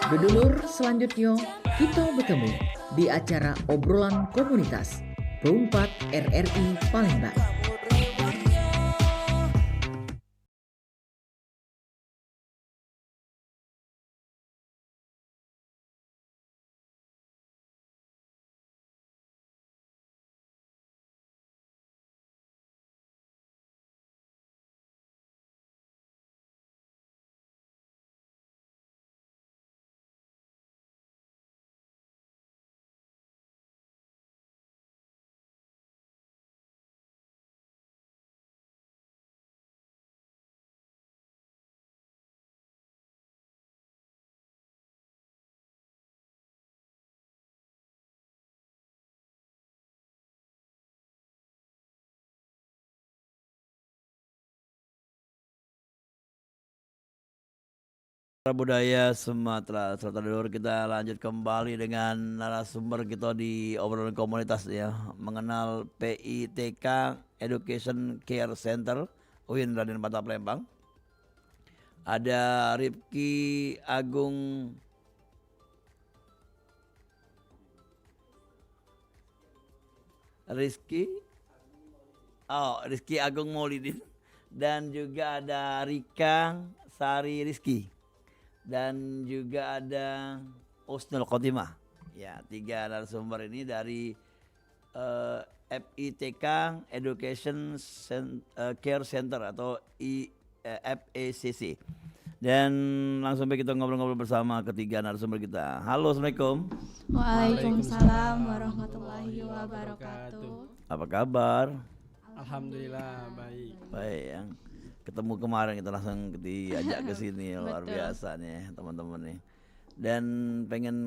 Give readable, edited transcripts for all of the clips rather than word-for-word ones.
Dulur selanjutnya kita bertemu di acara obrolan komunitas Pro 4 RRI Palembang. Budaya Sumatera Selatan dulu kita lanjut kembali dengan narasumber kita di obrolan komunitas ya, mengenal PITK Education Care Center UIN Raden Patah Palembang. Ada Rifki Agung Rizky Agung Maulidin, dan juga ada Rika Sari Rizky, dan juga ada Husnul Khotimah. Ya, tiga narasumber ini dari FITK Education Care Center atau FECC. Dan langsung kita ngobrol-ngobrol bersama ketiga narasumber kita. Halo, Assalamualaikum. Waalaikumsalam warahmatullahi wabarakatuh. Apa kabar? Alhamdulillah baik. Baik ya. Ketemu kemarin kita langsung diajak ke sini luar biasa nih teman-teman nih. Dan pengen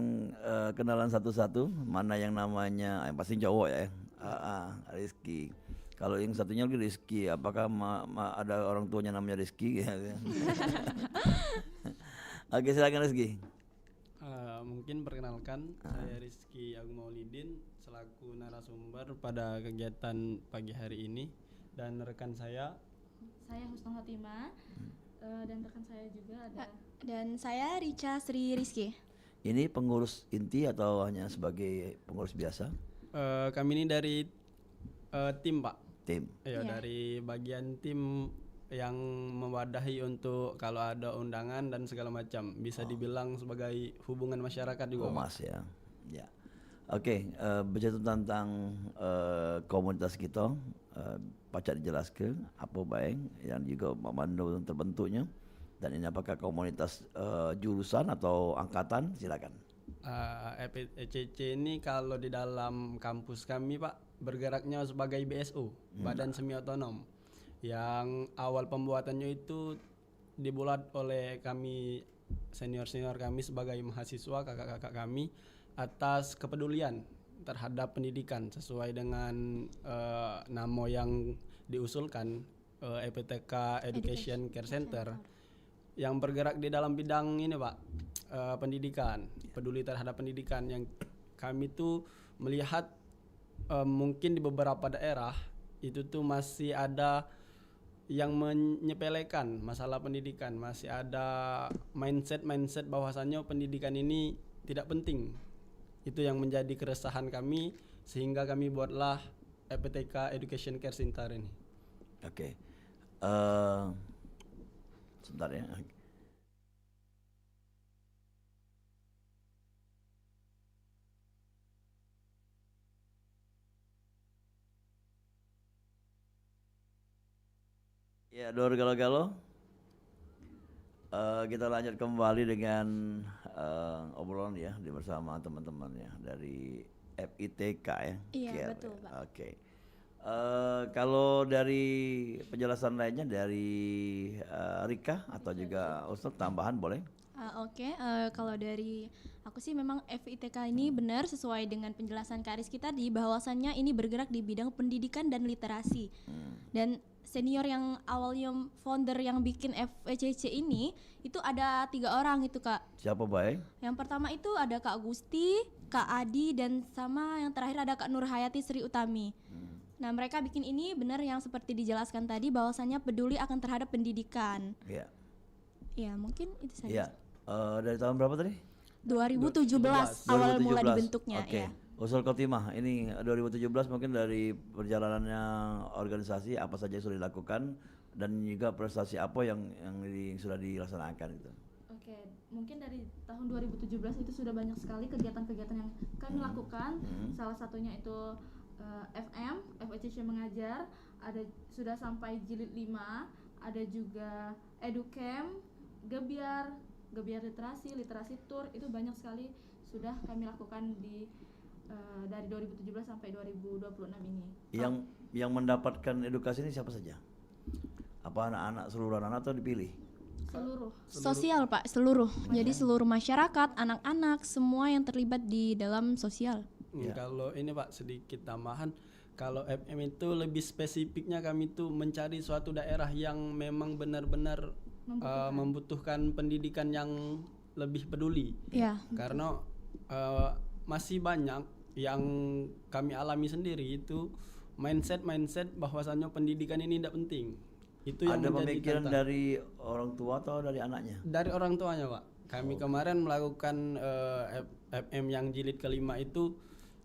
kenalan satu-satu, mana yang namanya pasti cowok ya. Rizky. Kalau yang satunya lagi Rizky, apakah ada orang tuanya namanya Rizky? Oke, silakan Rizky. Mungkin perkenalkan, saya Rizky Agung Maulidin selaku narasumber pada kegiatan pagi hari ini, dan rekan saya Husnul Khotimah, dan rekan saya juga ada. Dan saya Rica Sri Rizky. Ini pengurus inti atau hanya sebagai pengurus biasa? kami ini dari tim Pak. Tim. Ya, dari bagian tim yang mewadahi untuk kalau ada undangan dan segala macam, bisa dibilang sebagai hubungan masyarakat juga. Mas ya. Ya. Oke, bercerita tentang komunitas kita, Pacak dijelaskan apa baik yang juga memandu terbentuknya, dan ini apakah komunitas jurusan atau angkatan? Silakan. FECC ini kalau di dalam kampus kami Pak bergeraknya sebagai BSO, Badan Semi Otonom, yang awal pembuatannya itu dibuat oleh kami senior-senior kami sebagai mahasiswa, kakak-kakak kami, atas kepedulian terhadap pendidikan sesuai dengan nama yang diusulkan, FITK Education Care Center, yang bergerak di dalam bidang ini Pak, pendidikan, peduli terhadap pendidikan, yang kami tuh melihat mungkin di beberapa daerah itu tuh masih ada yang menyepelekan masalah pendidikan, masih ada mindset bahwasannya pendidikan ini tidak penting. Itu yang menjadi keresahan kami, sehingga kami buatlah FITK Education Care Center ini. Oke. Sebentar ya. Ya, Dor Galo-Galo. Kita lanjut kembali dengan obrolan ya bersama teman-teman ya dari FITK ya. Iya, Care, betul, ya. Pak. Oke. Kalau dari penjelasan lainnya dari Rika atau juga Ustadz, tambahan boleh? Kalau dari aku sih memang FITK ini benar sesuai dengan penjelasan Kak Rizky tadi, bahwasannya ini bergerak di bidang pendidikan dan literasi. Dan senior yang awalnya founder yang bikin FECC ini itu ada 3 orang itu Kak. Siapa baik? Yang pertama itu ada Kak Gusti, Kak Adi, dan sama yang terakhir ada Kak Nurhayati Sri Utami. Nah, mereka bikin ini benar yang seperti dijelaskan tadi, bahwasannya peduli akan terhadap pendidikan. Iya. Ya, mungkin itu saja. Iya. Dari tahun berapa tadi? 2017 awal mula 2017. dibentuknya Oke. ya. Usul Khotimah ini 2017 mungkin dari perjalanannya organisasi apa saja yang sudah dilakukan dan juga prestasi apa yang sudah dilaksanakan gitu. Oke, mungkin dari tahun 2017 itu sudah banyak sekali kegiatan-kegiatan yang kami lakukan. Salah satunya itu FM, FECC mengajar, ada sudah sampai jilid 5, ada juga educamp, gebiar literasi tour, itu banyak sekali sudah kami lakukan dari 2017 sampai 2026 ini. Yang mendapatkan edukasi ini siapa saja? Apa anak-anak, seluruh anak atau dipilih? Seluruh. Sosial Pak, seluruh. Jadi seluruh masyarakat, anak-anak, semua yang terlibat di dalam sosial. Kalau ini Pak sedikit tambahan, kalau FM itu lebih spesifiknya kami tuh mencari suatu daerah yang memang benar-benar membutuhkan pendidikan yang lebih peduli. Iya. Karena masih banyak yang kami alami sendiri itu mindset bahwasannya pendidikan ini tidak penting. Itu yang Ada menjadi pemikiran tantangan. dari orang tua atau dari anaknya? Dari orang tuanya Pak. Kami kemarin melakukan FM yang jilid kelima itu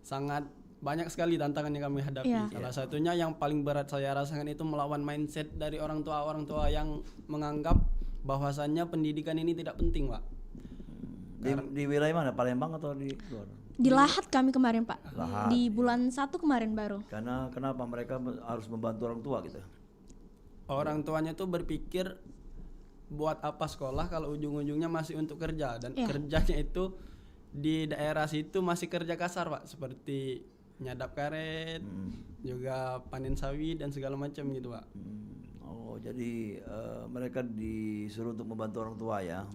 sangat banyak sekali tantangan yang kami hadapi. Iya. Salah satunya yang paling berat saya rasakan itu melawan mindset dari orang tua yang menganggap bahwasannya pendidikan ini tidak penting Pak. Di wilayah mana? Palembang atau di luar? Di Lahat kami kemarin Pak. Lahat, Di bulan 1 kemarin baru. Karena kenapa mereka harus membantu orang tua gitu? Orang tuanya tuh berpikir buat apa sekolah kalau ujung-ujungnya masih untuk kerja dan Iya. kerjanya itu di daerah situ masih kerja kasar Pak, seperti nyadap karet, juga panen sawit dan segala macam gitu Pak. Oh, jadi mereka disuruh untuk membantu orang tua ya,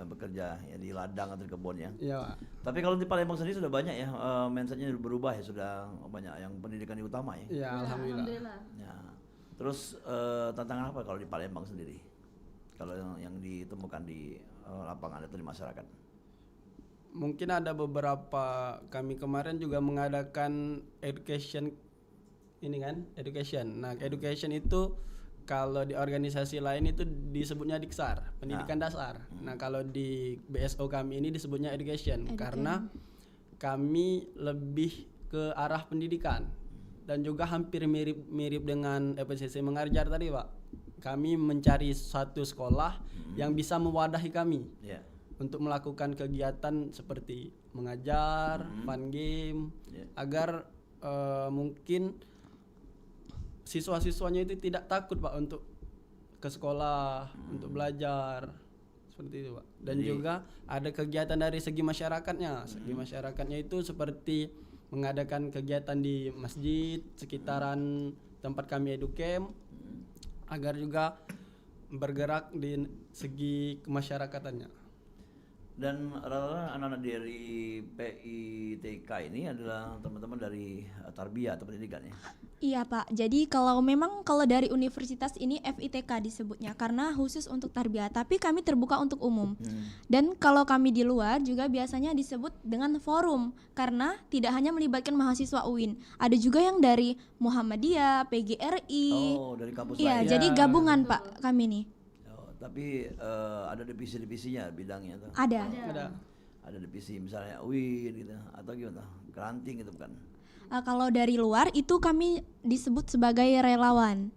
bekerja ya di ladang atau di kebun ya. Iya Pak. Tapi kalau di Palembang sendiri sudah banyak ya, mindsetnya berubah ya, sudah banyak yang pendidikan yang utama ya. Iya, alhamdulillah. Ya. Terus tantangan apa kalau di Palembang sendiri? Kalau yang ditemukan di lapangan atau di masyarakat? Mungkin ada beberapa, kami kemarin juga mengadakan education education. Nah, education itu kalau di organisasi lain itu disebutnya Diksar, pendidikan dasar. Nah, kalau di BSO kami ini disebutnya education karena kami lebih ke arah pendidikan dan juga hampir mirip dengan FECC mengajar tadi, Pak. Kami mencari satu sekolah yang bisa mewadahi kami. Ya. Untuk melakukan kegiatan seperti mengajar, fun game, agar mungkin siswa-siswanya itu tidak takut Pak untuk ke sekolah, untuk belajar, seperti itu Pak. Dan juga ada kegiatan dari segi masyarakatnya. Segi masyarakatnya itu seperti mengadakan kegiatan di masjid, sekitaran tempat kami educamp, agar juga bergerak di segi kemasyarakatannya. Dan rata-rata anak-anak dari PITK ini adalah teman-teman dari tarbiyah atau pendidikan ya? Iya Pak, jadi kalau dari universitas ini FITK disebutnya karena khusus untuk tarbiyah, tapi kami terbuka untuk umum. Dan kalau kami di luar juga biasanya disebut dengan forum karena tidak hanya melibatkan mahasiswa UIN, ada juga yang dari Muhammadiyah, PGRI. Oh, dari kampus Iya, lain. jadi gabungan Pak kami nih. Oh, tapi ada divisi-divisinya bidangnya tuh. Ada. Ada divisi misalnya UIN gitu atau gimana? Keranting gitu bukan? Kalau dari luar itu kami disebut sebagai relawan.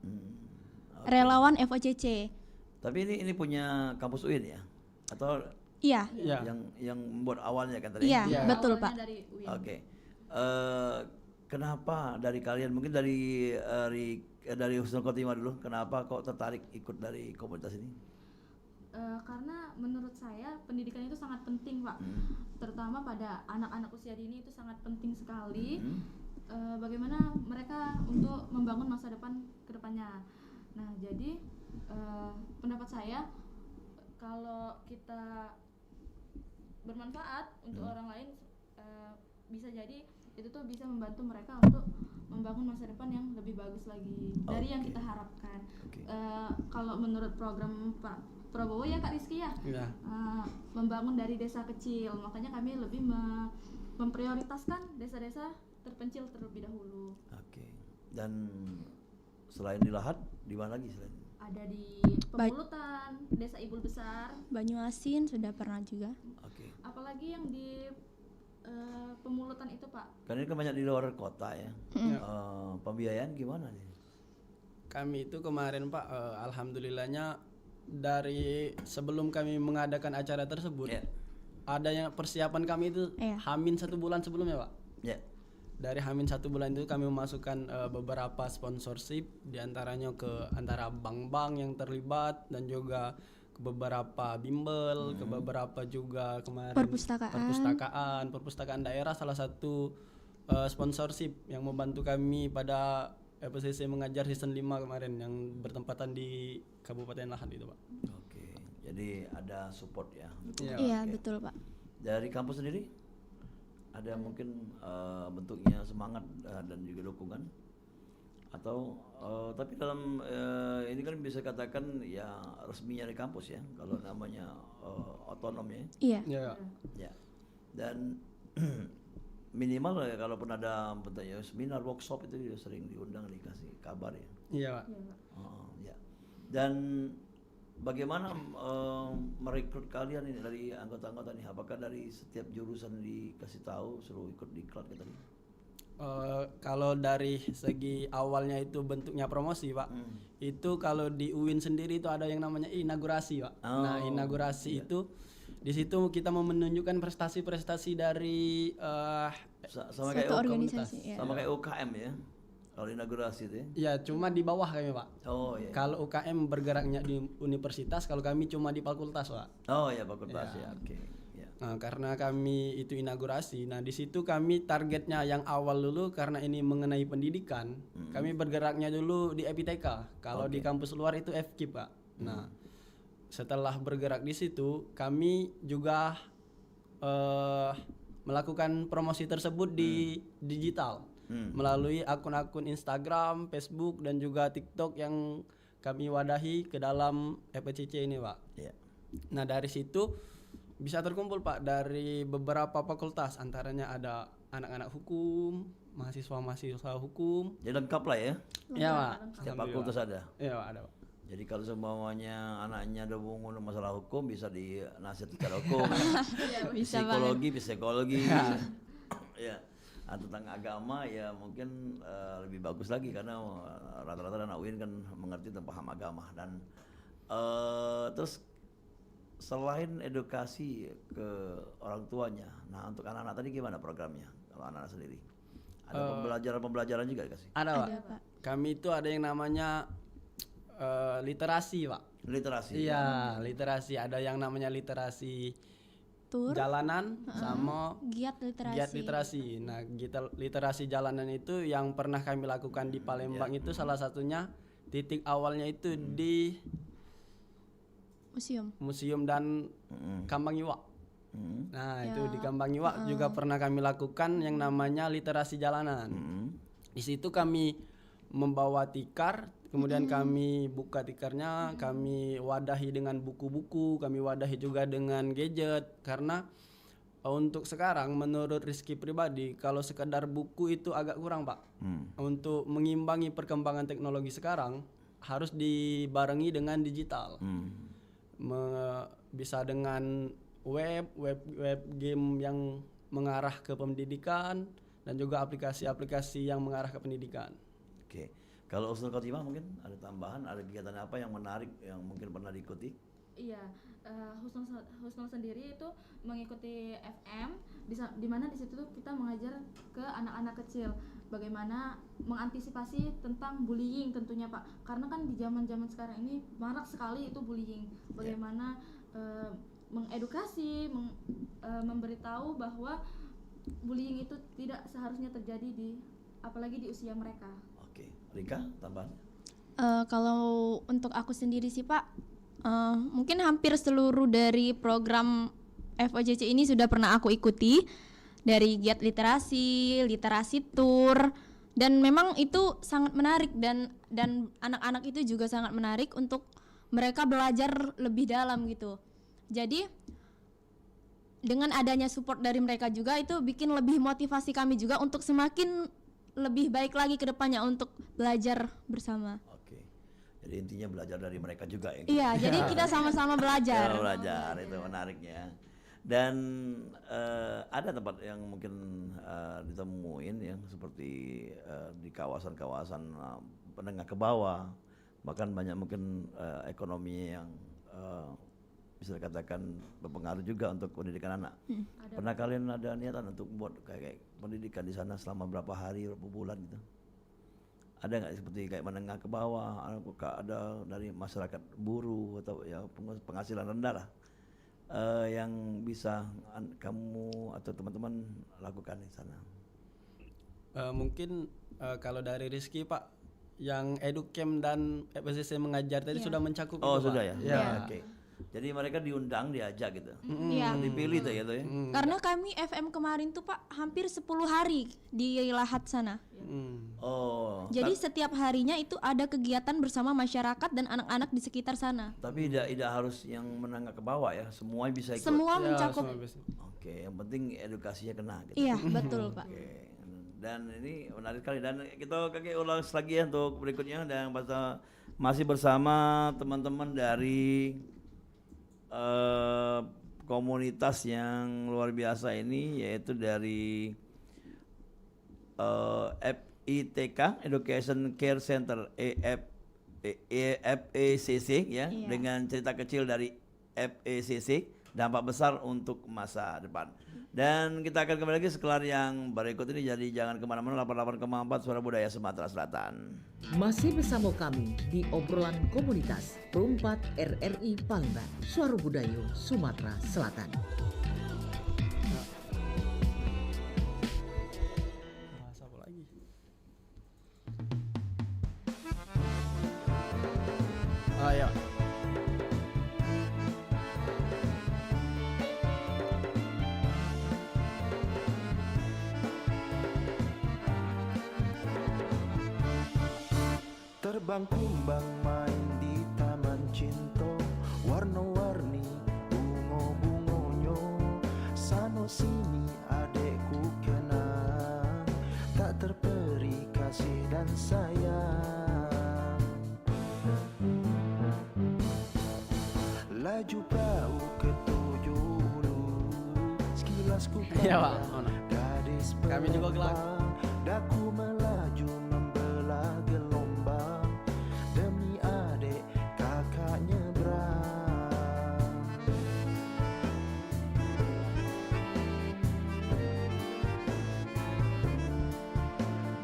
Relawan FOCC. Tapi ini punya kampus UIN ya? Atau Iya. yang membuat awalnya kan tadi? Iya, betul Pak. Dari UIN. Oke. Kenapa dari kalian, mungkin dari Husnul Khotimah dulu, kenapa kok tertarik ikut dari komunitas ini? Karena menurut saya pendidikan itu sangat penting Pak, terutama pada anak-anak usia dini itu sangat penting sekali. Bagaimana mereka untuk membangun masa depan ke depannya. Nah, jadi pendapat saya kalau kita bermanfaat untuk orang lain, bisa jadi itu tuh bisa membantu mereka untuk membangun masa depan yang lebih bagus lagi dari yang kita harapkan. Kalau menurut program Pak Prabowo ya Kak Rizky ya, membangun dari desa kecil, makanya kami lebih memprioritaskan desa-desa terpencil terlebih dahulu. Oke. Dan selain di Lahat, di mana lagi selain? Ada di Pemulutan, Desa Ibul Besar, Banyuasin sudah pernah juga. Oke. apalagi yang di Pemulutan itu Pak. Karena ini kan banyak di luar kota ya. Pembiayaan gimana nih? Kami itu kemarin Pak, alhamdulillahnya dari sebelum kami mengadakan acara tersebut, Ya. ada yang persiapan kami itu Iya. Hamin 1 bulan sebelumnya Pak. Ya. Dari Hamin 1 bulan itu kami memasukkan beberapa sponsorship, diantaranya ke antara bank-bank yang terlibat dan juga ke beberapa bimbel, ke beberapa juga kemarin perpustakaan daerah, salah satu sponsorship yang membantu kami pada FPCC mengajar season 5 kemarin yang bertempatan di Kabupaten Lahat itu Pak. Oke. Jadi ada support ya. Iya, betul Pak. Dari kampus sendiri ada mungkin bentuknya semangat dan juga dukungan, atau tapi dalam ini kan bisa katakan ya resminya di kampus ya kalau namanya otonom ya. Iya. Ya. Ya. Dan minimal ya kalaupun ada bentuknya seminar workshop itu juga sering diundang, dikasih kabar ya. Iya Pak. Oh, ya. Dan bagaimana merekrut kalian ini dari anggota-anggota nih? Apakah dari setiap jurusan dikasih tahu suruh ikut diklat gitu tadi? Kalau dari segi awalnya itu bentuknya promosi Pak, itu kalau di UIN sendiri itu ada yang namanya inaugurasi Pak. Nah inaugurasi itu di situ kita mau menunjukkan prestasi-prestasi dari Sama kayak Suatu organisasi, ya. sama kayak UKM ya. Kalau inaugurasi itu ya. ya cuma di bawah kami Pak. Oh iya. Kalau UKM bergeraknya di universitas, kalau kami cuma di fakultas Pak. Oh ya fakultas ya. Oke. Ya. Nah, karena kami itu inaugurasi, nah di situ kami targetnya yang awal dulu karena ini mengenai pendidikan, kami bergeraknya dulu di FITK. Kalau di kampus luar itu FKIP Pak. Nah, setelah bergerak di situ, kami juga melakukan promosi tersebut di digital melalui akun-akun Instagram, Facebook dan juga TikTok yang kami wadahi ke dalam FPCC ini Pak. Ya. Nah dari situ bisa terkumpul Pak dari beberapa fakultas, antaranya ada anak-anak hukum, mahasiswa-mahasiswa hukum. Jadi lengkap lah ya. Iya Pak. Setiap fakultas ada. Iya Pak, ada Pak. Jadi kalau semuanya anaknya ada hubungan masalah hukum bisa dinasihat secara hukum. Psikologi, psikologi. Ya. Nah, tentang agama ya mungkin lebih bagus lagi karena rata-rata anak UIN kan mengerti tentang paham agama dan terus selain edukasi ke orang tuanya, nah untuk anak-anak tadi gimana programnya kalau anak-anak sendiri? Ada pembelajaran juga dikasih? Ada Pak. Kami itu ada yang namanya literasi Pak. Literasi. Iya, literasi. Ada yang namanya literasi Tur, jalanan sama giat literasi. giat literasi. Nah, literasi jalanan itu yang pernah kami lakukan di Palembang itu salah satunya titik awalnya itu di museum dan Kambang Iwak. Nah, itu di Kambang Iwak juga pernah kami lakukan yang namanya literasi jalanan. Di situ kami membawa tikar, kemudian kami buka tikarnya, kami wadahi dengan buku-buku, kami wadahi juga dengan gadget karena untuk sekarang menurut Rizky pribadi kalau sekedar buku itu agak kurang Pak. Untuk mengimbangi perkembangan teknologi sekarang harus dibarengi dengan digital. Bisa dengan web game yang mengarah ke pendidikan dan juga aplikasi-aplikasi yang mengarah ke pendidikan. Oke. Kalau Husnul Khotimah mungkin ada tambahan, ada kegiatan apa yang menarik yang mungkin pernah diikuti? Iya, Husnul sendiri itu mengikuti FM, di mana di situ tuh kita mengajar ke anak-anak kecil bagaimana mengantisipasi tentang bullying tentunya Pak. Karena kan di zaman-zaman sekarang ini marak sekali itu bullying. Bagaimana mengedukasi, memberitahu bahwa bullying itu tidak seharusnya terjadi apalagi di usia mereka. Oke, Rika tambahan? Kalau untuk aku sendiri sih Pak, mungkin hampir seluruh dari program FOJC ini sudah pernah aku ikuti, dari giat literasi tour, dan memang itu sangat menarik dan anak-anak itu juga sangat menarik untuk mereka belajar lebih dalam gitu. Jadi dengan adanya support dari mereka juga itu bikin lebih motivasi kami juga untuk semakin lebih baik lagi ke depannya untuk belajar bersama. Oke. Jadi intinya belajar dari mereka juga ya. Iya, jadi kita sama-sama belajar. Ya, belajar itu menariknya. Dan ada tempat yang mungkin ditemuin yang seperti di kawasan-kawasan menengah ke bawah, bahkan banyak mungkin ekonomi yang bisa dikatakan berpengaruh juga untuk pendidikan anak. Pernah kalian ada niatan untuk buat kayak pendidikan di sana selama berapa hari, berapa bulan gitu? Ada nggak seperti kayak menengah ke bawah, ada dari masyarakat buruh atau ya penghasilan rendah lah, yang bisa kamu atau teman-teman lakukan di sana? Mungkin kalau dari Rizky Pak, yang Educamp dan FSC mengajar tadi sudah mencakup Oh itu, sudah Pak. ya? Ya. Oke. Jadi mereka diundang, diajak gitu. Iya. Dipilih tuh ya tuh ya. Karena kami FM kemarin tuh Pak hampir 10 hari di Lahat sana. Oh. Jadi setiap harinya itu ada kegiatan bersama masyarakat dan anak-anak di sekitar sana. Tapi tidak harus yang menengah ke bawah ya, semua bisa ikut. Semua Ya, mencakup. semua bisa. Oke, yang penting edukasinya kena gitu. Iya, betul Pak. Oke. Dan ini menarik sekali, dan kita kakek ulang lagi ya untuk berikutnya, dan masih bersama teman-teman dari komunitas yang luar biasa ini, yaitu dari FITK Education Care Center FECC ya, Iya. dengan cerita kecil dari FECC, dampak besar untuk masa depan. Dan kita akan kembali lagi setelah yang berikut ini, jadi jangan kemana-mana. 88,4 Suara Budaya Sumatera Selatan. Masih bersama kami di obrolan komunitas Perumpat RRI Palembang, Suara Budaya Sumatera Selatan. Bahas apa lagi? Ya. Terbang kumbang main di taman cinta, warna-warni bunga-bungonyo, sano sini adekku kenang, tak terperi kasih dan sayang. Laju perahu ke tujuh hulu, sekilas ku Iya, Pak. pandang gadis Kami juga kelak. Palembang, daku melaju membelah gelombang demi adik kakak nyebrang.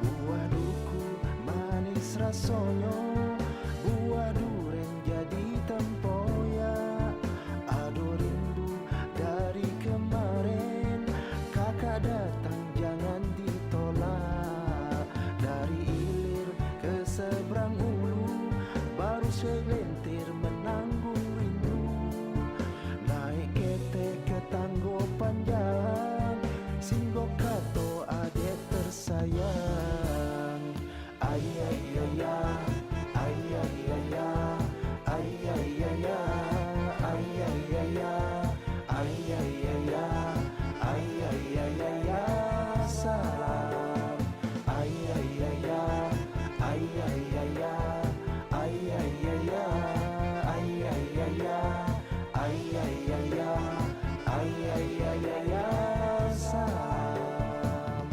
Buah duku manis rasanya, buah duren jadi tempoyak. Ado rindu dari kemarin, kakak datang jangan ditolak. Dari ilir ke seberang ulu, baru segelintir menanggung rindu. Naik ketek ke tanggo panjang, singgo kato adik tersayang. Ay ay ay ay ay ay ay ay ay ay ay ay ay ay ay ay ay salam. Ay ay ay ay ay ay ay ay ay salam.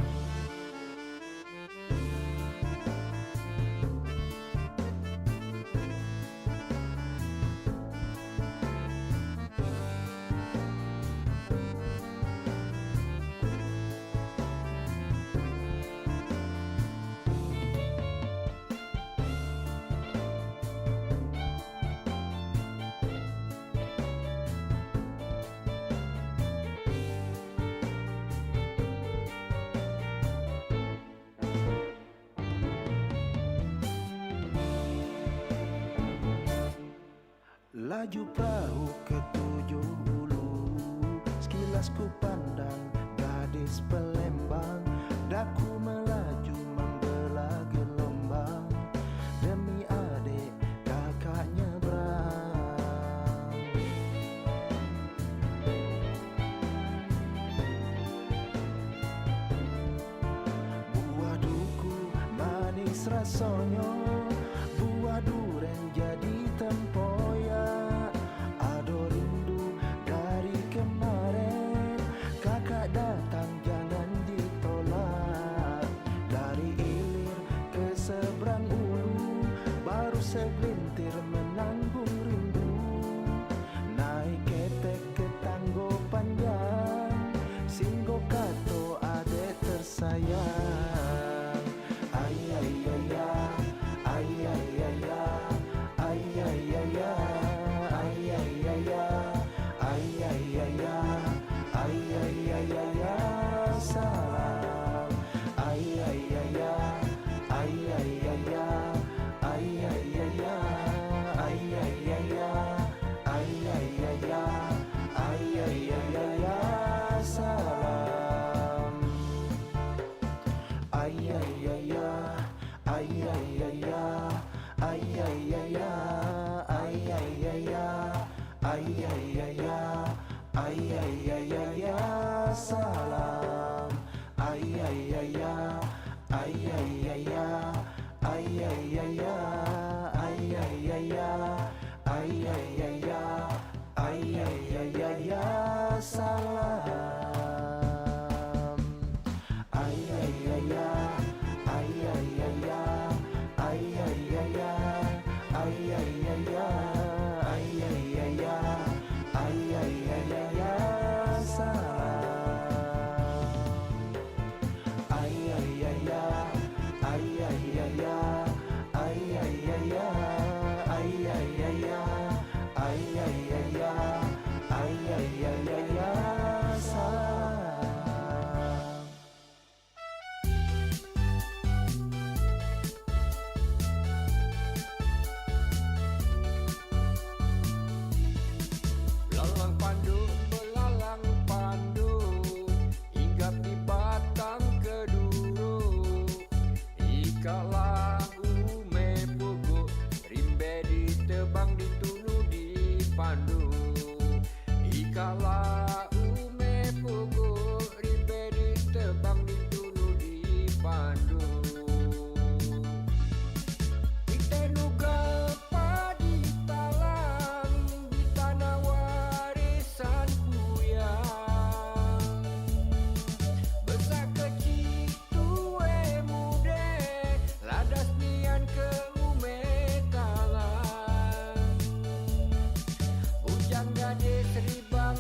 Laju perahu ke tujuh hulu, sekilas ku pandang gadis Palembang, daku melaju membelah gelombang demi adik kakak nyebrang. Buah duku manis rasanya, buah duren ay ay ay ya, ay ay ay ay ya, salam, ay ay ay ya, ay ay ay ya, ay ay ay ya, ay ay ay ya, ay ay ay ya, ay ay ay ya, salam, ay ay ay ya, ay ay ay ya, ay ay ay ya, ay ay ay ya, ay ay ay ya, ay ay ay ya, salam, ay ay ay ya, ay ay ay ya, ay ay ay ya, ay ay ay ya, ay ay ay ya, ay ay ay ya, salam. Belalang pandu, belalang pandu, hinggap di batang keduru. Ikalah ume pugu, rimbe ditebang ditunu di pandu. Ikalah ume pugu, rimbe ditebang ditunu di pandu. Itenugal padi talang di tanah warisan buyang. Besar kecil tue mude, ladas nian ke ume talang. Bujang gade seribang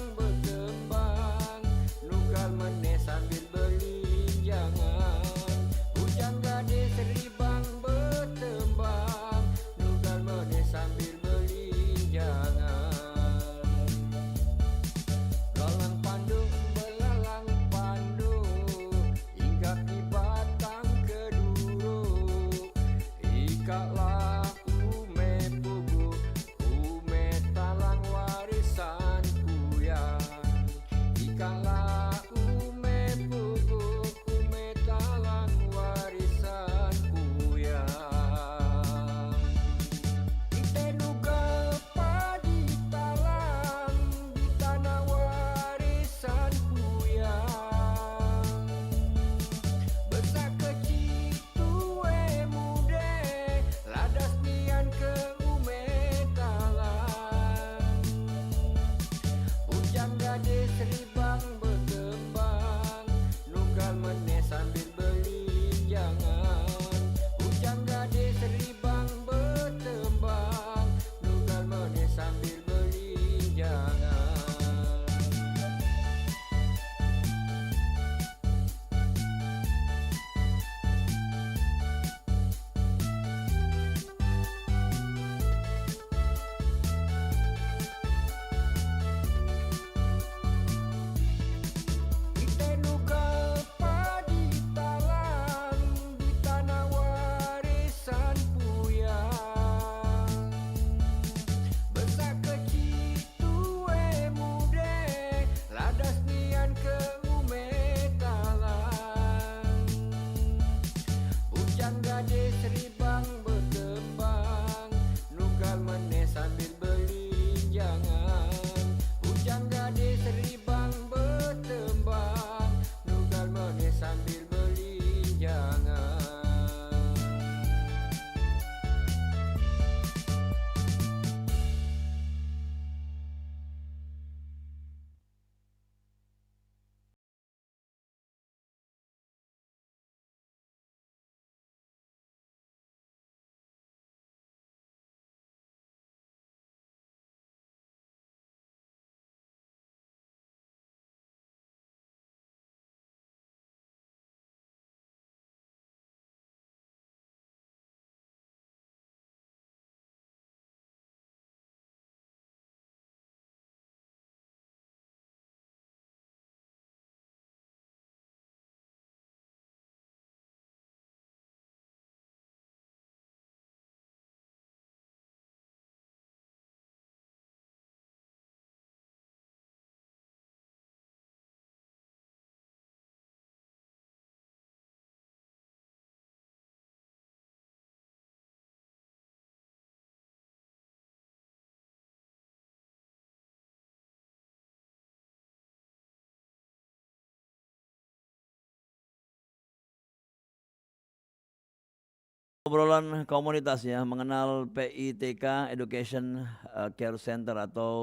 Obrolan komunitas ya, mengenal PITK Education Care Center atau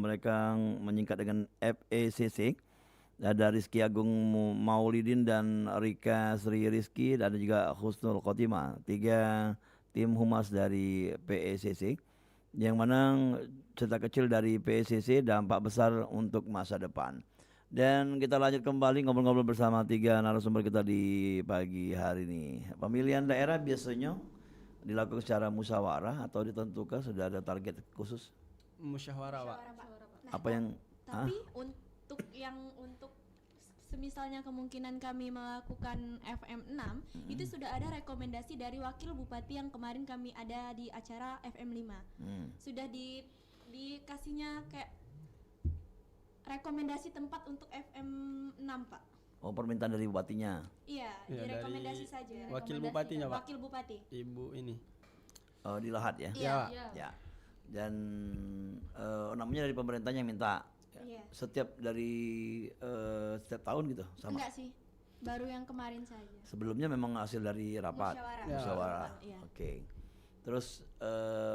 mereka menyingkat dengan FECC. Ada Rizky Agung Maulidin dan Rika Sri Rizky dan juga Husnul Khotimah, 3 tim humas dari PECC, yang mana cerita kecil dari PECC dampak besar untuk masa depan. Dan kita lanjut kembali ngobrol-ngobrol bersama 3 narasumber kita di pagi hari ini. Pemilihan daerah biasanya dilakukan secara musyawarah atau ditentukan sudah ada target khusus? Musyawarah, Pak. Apa yang Tapi untuk semisalnya kemungkinan kami melakukan FM6 itu sudah ada rekomendasi dari wakil bupati yang kemarin kami ada di acara FM5. Sudah dikasihnya kayak rekomendasi tempat untuk FM6, Pak. Oh, permintaan dari bupatinya. Iya, Iya, direkomendasi dari saja. Wakil bupatinya, Pak. Wakil bupati. Ibu ini. Oh, di Lahat ya. Iya. Pak. Ya. Dan namanya dari pemerintahnya yang minta. Iya. Setiap setiap tahun gitu sama. Enggak sih. Baru yang kemarin saja. Sebelumnya memang hasil dari rapat Musyawarah. Ya. musyawarah. Iya. Oke. Terus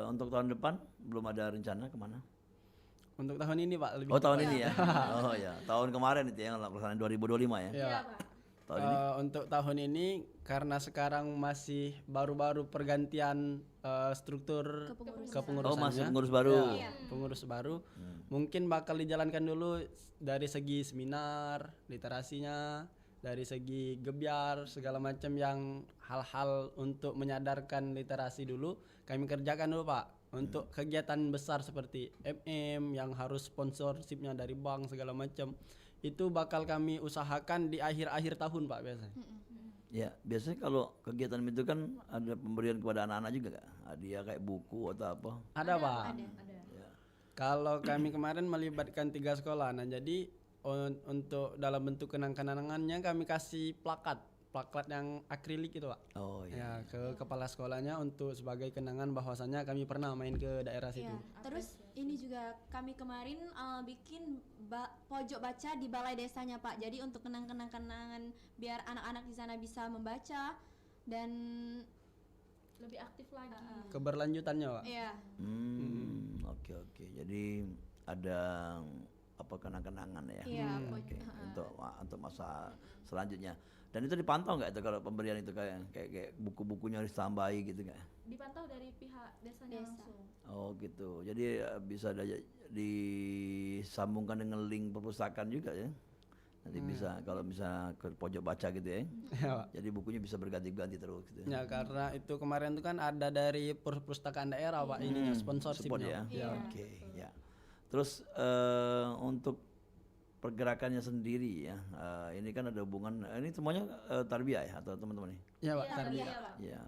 untuk tahun depan belum ada rencana kemana? Untuk tahun ini, Pak, lebih Oh, tahun tepat. ini ya. Oh ya, tahun kemarin itu yang pelaksanaan 2025 ya. Iya, Pak. Tahun ini. Untuk tahun ini karena sekarang masih baru-baru pergantian struktur kepengurusannya. Oh, masih pengurus baru. Ya, pengurus baru. Mungkin bakal dijalankan dulu dari segi seminar, literasinya, dari segi gebyar segala macam yang hal-hal untuk menyadarkan literasi dulu kami kerjakan dulu, Pak. Untuk kegiatan besar seperti MM yang harus sponsorshipnya dari bank segala macam itu bakal kami usahakan di akhir-akhir tahun, Pak, biasanya. Ya, biasanya kalau kegiatan itu kan ada pemberian kepada anak-anak juga gak? Hadiah kayak buku atau apa? Ada, Pak. Ada. Kalau kami kemarin melibatkan 3 sekolah, nah jadi untuk dalam bentuk kenang-kenangannya kami kasih plakat yang akrilik itu, Pak. Oh iya. Ya, ke kepala sekolahnya untuk sebagai kenangan bahwasannya kami pernah main ke daerah situ. Iya. Terus ini juga kami kemarin bikin pojok baca di balai desanya, Pak. Jadi untuk kenang-kenangan biar anak-anak di sana bisa membaca dan Lebih aktif lagi. Keberlanjutannya, Pak. iya. Oke. Jadi ada apa kenang-kenangan ya? Iya, Oke. Untuk masa selanjutnya. Dan itu dipantau nggak itu kalau pemberian itu kayak buku-bukunya harus tambahi gitu nggak? Dipantau dari pihak desanya langsung. Oh gitu. Jadi bisa disambungkan dengan link perpustakaan juga ya. Nanti bisa kalau bisa ke pojok baca gitu ya. Ya, Pak. Jadi bukunya bisa berganti-ganti terus gitu. Ya, karena itu kemarin itu kan ada dari perpustakaan daerah, Pak, ininya Support sponsorshipnya. ya. Oke, ya. Terus untuk pergerakannya sendiri ya, ini kan ada hubungan, ini semuanya tarbiyah ya atau teman-teman nih? Ya, Pak, tarbiyah. Iya, Pak. Ya,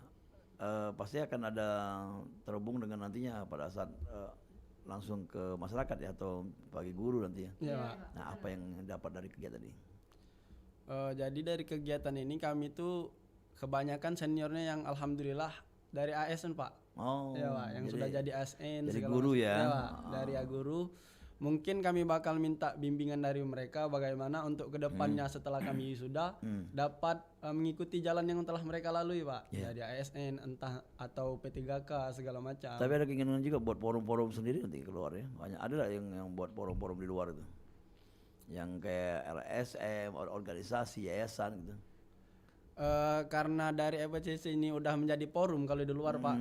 pasti akan ada terhubung dengan nantinya pada saat langsung ke masyarakat ya atau bagi guru nanti ya. Ya, Pak. Nah, apa yang dapat dari kegiatan ini? Jadi dari kegiatan ini kami tuh kebanyakan seniornya yang alhamdulillah dari ASN, Pak. Oh, Ya, Pak, yang sudah jadi ASN jadi segala guru macam. ya? Pak, dari guru. Mungkin kami bakal minta bimbingan dari mereka bagaimana untuk kedepannya setelah kami sudah dapat mengikuti jalan yang telah mereka lalui, Pak. Dari ASN entah atau P3K segala macam. Tapi ada keinginan juga buat forum-forum sendiri nanti keluar ya. Banyak ada lah yang buat forum-forum di luar itu. Yang kayak LSM, organisasi, yayasan gitu. Karena dari FECC ini udah menjadi forum kalau di luar, Pak.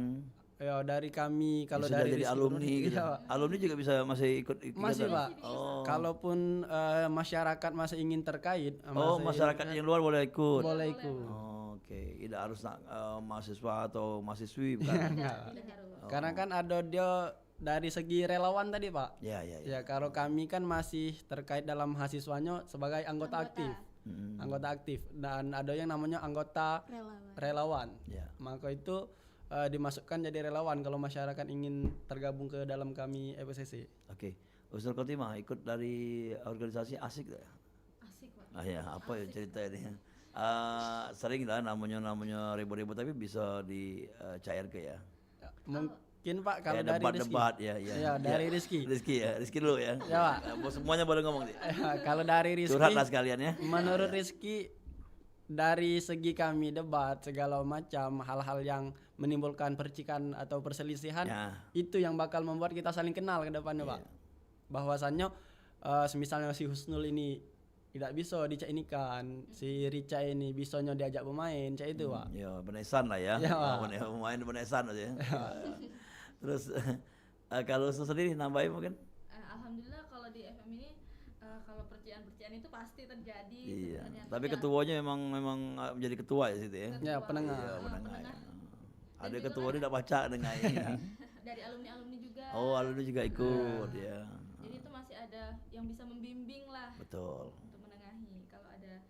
Ya dari kami kalau Sudah dari jadi Rizky alumni Nurul, gitu. iya, Pak. Alumni juga bisa masih ikut Masih, Pak. Oh. Kalaupun masyarakat masih ingin terkait, Masyarakat yang luar boleh ikut. boleh ikut. Oh, oke. Tidak harus mahasiswa atau mahasiswi bukan? Karena kan ada dia dari segi relawan tadi, Pak. Ya. Ya kalau kami kan masih terkait dalam mahasiswanya sebagai anggota aktif. Anggota aktif dan ada yang namanya anggota relawan. Ya. Maka itu dimasukkan jadi relawan kalau masyarakat ingin tergabung ke dalam kami FECC. Oke. Ustaz Khotimah ikut dari organisasi asik tak? Asik, Pak. Ah ya, apa ya cerita ini? Sering lah namanya ribut-ribut tapi bisa dicair ke ya. Mungkin, Pak, kalau Kayak dari Rizky. debat ya. Ya, dari Rizky. Rizky dulu ya. Ya, Pak. Semuanya boleh ngomong nih. Kalau dari Rizky, Curhat lah sekalian ya. menurut Rizky dari segi kami debat segala macam hal-hal yang menimbulkan percikan atau perselisihan, Ya. itu yang bakal membuat kita saling kenal ke depannya, Pak. Bahwasannya semisalnya si Husnul ini tidak bisa dicakinikan, si Rica ini bisanya diajak pemain, cak itu, Pak. Ya, benesan lah ya. Ya, Pak. Pemain benesan aja. Terus kalau Husnul sendiri nambahin mungkin? Alhamdulillah kalau di FM ini kalau percikan-percikan itu pasti terjadi Iya. sebenarnya. Tapi ketuanya memang menjadi ketua ya situ ya. Ya, penengah. Iya, menengah ya. penengah. Ada juga ketua dia tidak baca dengan ini. Dari alumni-alumni juga. Oh, alumni juga ikut ya. Jadi itu masih ada yang bisa membimbing lah Betul. untuk menengahi kalau ada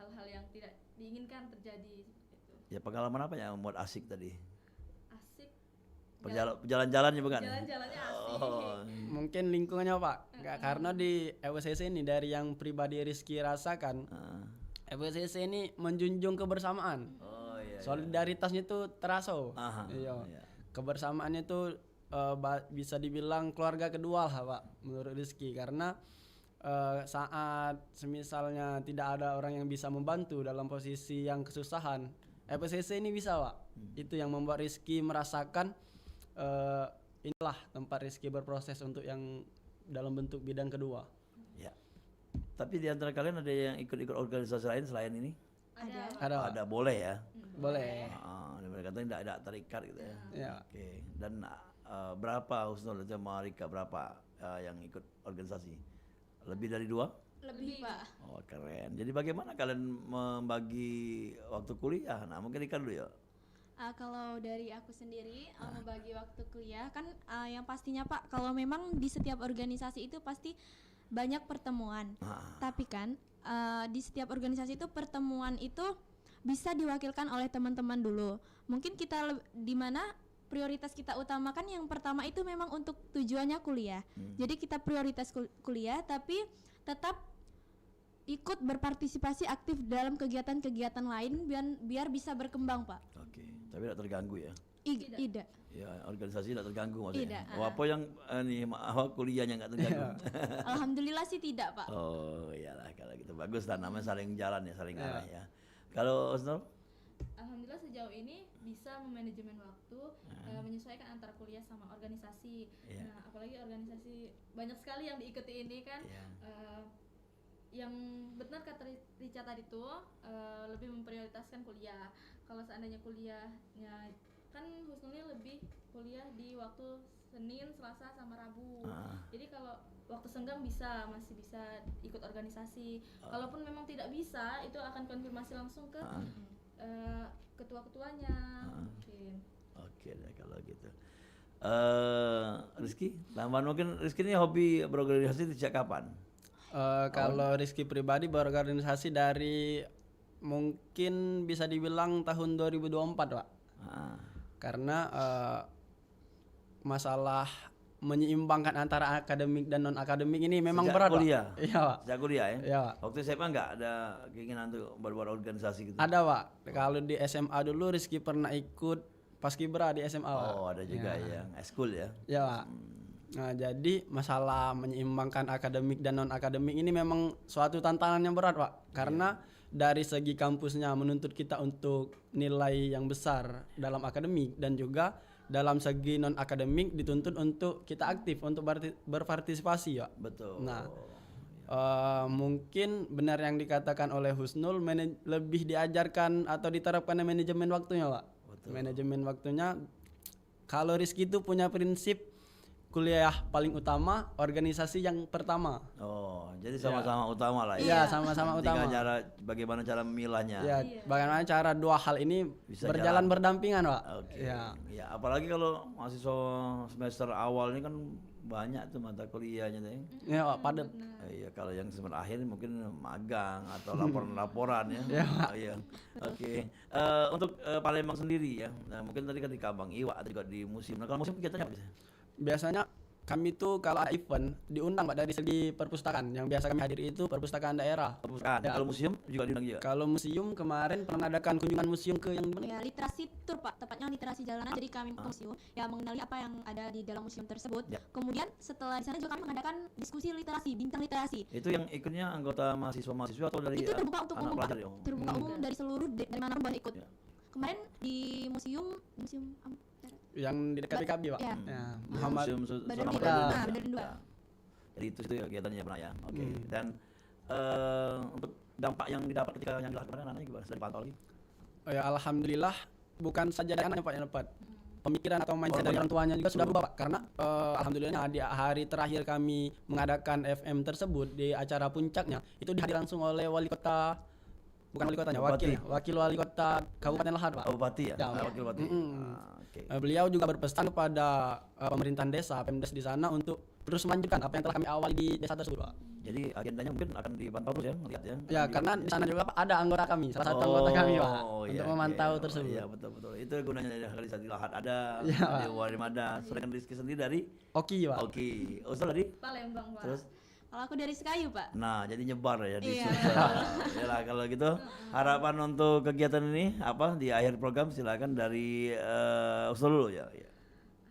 hal-hal yang tidak diinginkan terjadi seperti itu. Ya pengalaman apa yang membuat asik tadi? Asik. Jalan-jalannya bukan? Jalan-jalannya asik. Oh. Mungkin lingkungannya, Pak. Nggak, karena di FWCC ini dari yang pribadi Rizky rasakan, Ah. FWCC ini menjunjung kebersamaan. Oh iya. Solidaritasnya itu terasa. Aha, Iya. iya. Kebersamaannya itu bisa dibilang keluarga kedua lah, Pak, menurut Rizky, karena saat semisalnya tidak ada orang yang bisa membantu dalam posisi yang kesusahan, FWCC ini bisa, Pak. Itu yang membuat Rizky merasakan inilah tempat Rizky berproses untuk yang dalam bentuk bidang kedua. Ya. Tapi di antara kalian ada yang ikut-ikut organisasi lain selain ini? Ada. Ada, Pak? Ada, boleh ya. Boleh. Mereka katanya tidak terikat gitu ya. Ya. Oke. Dan berapa Husnul itu sama Rika berapa yang ikut organisasi? Lebih dari 2? Lebih, Pak. Oh keren. Jadi bagaimana kalian membagi waktu kuliah? Nah mungkin Rika dulu ya. Kalau dari aku sendiri membagi waktu kuliah kan yang pastinya Pak, kalau memang di setiap organisasi itu pasti banyak pertemuan. Tapi kan di setiap organisasi itu pertemuan itu bisa diwakilkan oleh teman-teman dulu. Mungkin kita di mana prioritas kita utamakan yang pertama itu memang untuk tujuannya kuliah. Jadi kita prioritas kuliah tapi tetap ikut berpartisipasi aktif dalam kegiatan-kegiatan lain biar bisa berkembang, Pak. Oke. Tapi tidak terganggu ya. Tidak. Ya organisasi tidak terganggu maksudnya. Tidak, Oh, apa yang kuliahnya nggak terganggu? Alhamdulillah sih tidak, Pak. Oh iyalah kalau gitu bagus lah, namanya saling jalan ya, saling arah ya. Kalau Husnul? Alhamdulillah sejauh ini bisa memanajemen waktu, menyesuaikan antara kuliah sama organisasi. Iya. Nah, apalagi organisasi banyak sekali yang diikuti ini kan. Iya. Yang benar kata Rica tadi tuh lebih memprioritaskan kuliah. Kalau seandainya kuliahnya kan Husnulnya lebih kuliah di waktu Senin, Selasa sama Rabu. Jadi kalau waktu senggang masih bisa ikut organisasi. Kalaupun memang tidak bisa, itu akan konfirmasi langsung ke ketua-ketuanya. Mungkin. Oke deh kalau gitu. Rizky, tambahan mungkin Rizky ini hobi berorganisasi sejak kapan? Kalau Rizky pribadi berorganisasi dari mungkin bisa dibilang tahun 2024, Pak. Karena masalah menyeimbangkan antara akademik dan non akademik ini memang Sejak berat, Pak. kuliah? Iya, Pak. Sejak kuliah ya? Iya, Pak. Waktu SMA nggak ada keinginan untuk berbuat organisasi gitu? Ada, Pak. Kalau di SMA dulu Rizky pernah ikut Paskibra di SMA, Pak. Oh ada juga ya, eskul ya? Ya, Pak. Nah, jadi masalah menyeimbangkan akademik dan non akademik ini memang suatu tantangan yang berat, Pak. Karena dari segi kampusnya menuntut kita untuk nilai yang besar dalam akademik, dan juga dalam segi non akademik dituntut untuk kita aktif untuk berpartisipasi, ya. Betul. Nah, mungkin benar yang dikatakan oleh Husnul, lebih diajarkan atau diterapkan manajemen waktunya, Pak. Manajemen waktunya, kalau Rizky itu punya prinsip kuliah paling utama, organisasi yang pertama. Oh, jadi sama-sama utama lah ya? Iya, sama-sama utama. Tinggal bagaimana cara memilahnya. Ya, bagaimana cara dua hal ini Bisa berjalan jalan. berdampingan, Pak. Oke. Ya. Ya, apalagi kalau mahasiswa semester awal ini kan banyak tuh mata kuliahnya tuh. Ya, Pak, padat. Iya, kalau yang semester akhir mungkin magang atau laporan-laporan ya. Oh, iya. Oke. Untuk Palembang sendiri ya. Nah, mungkin tadi kan di Kabang Iwa juga di museum. Nah, kalau museum kegiatannya apa sih? Biasanya Kami tuh kalau ada event diundang Pak dari segi perpustakaan. Yang biasa kami hadiri itu perpustakaan daerah. Perpustakaan. Ya. Kalau museum juga diundang juga. Kalau museum kemarin pernah adakan kunjungan museum ke yang mana? Ya, literasi tour Pak, tepatnya literasi jalanan. Jadi kami ke museum ya mengenali apa yang ada di dalam museum tersebut. Ya. Kemudian setelah di sana juga kami mengadakan diskusi literasi, bincang literasi. Itu yang ikutnya anggota mahasiswa atau dari Itu terbuka untuk anak umum pelajar Pak. ya? Terbuka umum dari seluruh dari mana pun boleh ikut. Ya. Kemarin di museum Yang di dekat PKB Pak. Ya. Ya, Muhammad. Museum Badan Sultan Dua. Hamengkubuwono. Nah, Badan Dua. Ya. Jadi itu kegiatannya pernah ya. Oke. Hmm. Dan untuk dampak yang didapat ketika yang dilakukan anak-anaknya gimana? Sudah dipantau lagi? Oh ya, alhamdulillah bukan saja dari anaknya Pak yang dapat. Pemikiran atau mindset dari orang tuanya juga sudah berubah Pak. Karena alhamdulillah di hari terakhir kami mengadakan FM tersebut di acara puncaknya itu dihadiri langsung oleh wali kota, bukan wali kotanya, Bupati. wakil wali kota Kabupaten Lahad Pak. Oh, Bupati ya? Ya, Wakil Bupati. Oke. Beliau juga berpesan kepada pemerintahan desa, Pemdes di sana untuk terus melanjutkan apa yang telah kami awali di desa tersebut Pak. Jadi agendanya mungkin akan dipantau terus ya, lihat ya. Ya, karena di sana juga Pak ada anggota kami, salah satu anggota kami Pak, untuk memantau iya, tersebut. Iya, betul. Itu gunanya dari Sati Lahat ada, Iya, dari Pak. Warimada, sedangkan Rizky sendiri dari Oke Pak. Oke. Usul tadi? Palembang Pak. Terus Kalau aku dari Sekayu Pak. nah, jadi nyebar ya di Iya. Yalah, kalau gitu harapan untuk kegiatan ini apa di akhir program silakan dari Usul dulu ya.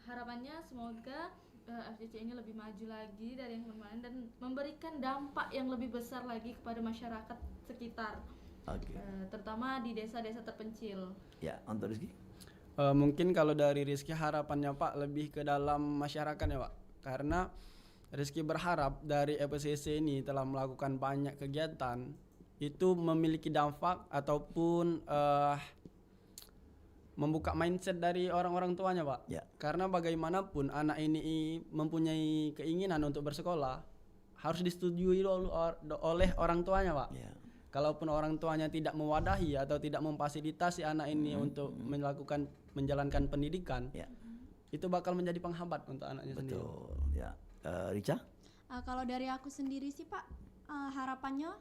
Harapannya semoga FCC ini lebih maju lagi dari yang kemarin dan memberikan dampak yang lebih besar lagi kepada masyarakat sekitar, Oke. terutama di desa-desa terpencil. Ya, untuk Rizky? Mungkin kalau dari Rizky harapannya Pak lebih ke dalam masyarakat ya Pak, karena Rizky berharap dari FCC ini telah melakukan banyak kegiatan itu memiliki dampak ataupun membuka mindset dari orang-orang tuanya Pak. Ya. Karena bagaimanapun anak ini mempunyai keinginan untuk bersekolah harus disetujui oleh orang tuanya Pak. Ya. Kalaupun orang tuanya tidak mewadahi atau tidak memfasilitasi anak ini untuk menjalankan pendidikan, Ya. itu bakal menjadi penghambat untuk anaknya sendiri. Betul. Ya. Rica? Kalau dari aku sendiri sih Pak, harapannya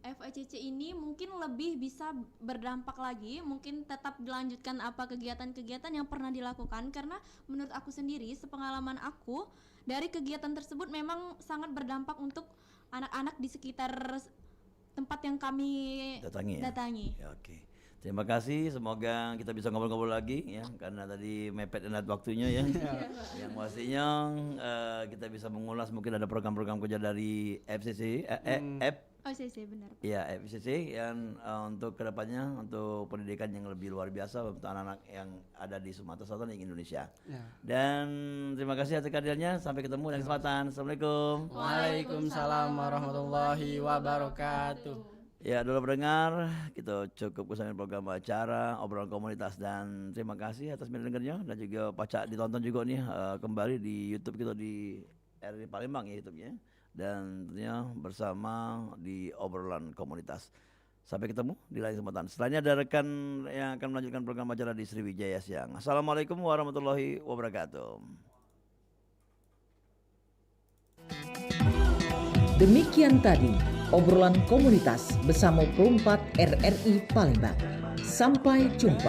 FECC ini mungkin lebih bisa berdampak lagi, mungkin tetap dilanjutkan apa kegiatan-kegiatan yang pernah dilakukan, karena menurut aku sendiri, sepengalaman aku dari kegiatan tersebut memang sangat berdampak untuk anak-anak di sekitar tempat yang kami datangi. Ya, oke. Terima kasih, semoga kita bisa ngobrol-ngobrol lagi ya, karena tadi mepet dan waktunya ya. Yang pastinya kita bisa mengulas mungkin ada program-program kerja dari FCC, FCC benar. ya FCC yang untuk kedepannya untuk pendidikan yang lebih luar biasa untuk anak-anak yang ada di Sumatera Selatan dan Indonesia. Ya. Dan terima kasih atas kehadirannya, sampai ketemu dan kesempatan. Assalamualaikum. Waalaikumsalam warahmatullahi wabarakatuh. Ya, dulu pendengar, kita cukup sampai program acara obrolan komunitas dan terima kasih atas mendengarnya dan juga Pacak ditonton juga nih kembali di YouTube kita di RRI Palembang ya YouTube-nya dan tentunya bersama di obrolan komunitas. Sampai ketemu di lain kesempatan. Setelahnya ada rekan yang akan melanjutkan program acara di Sriwijaya Siang. Assalamualaikum warahmatullahi wabarakatuh. Demikian tadi obrolan komunitas bersama Perumpat RRI Palembang. Sampai jumpa.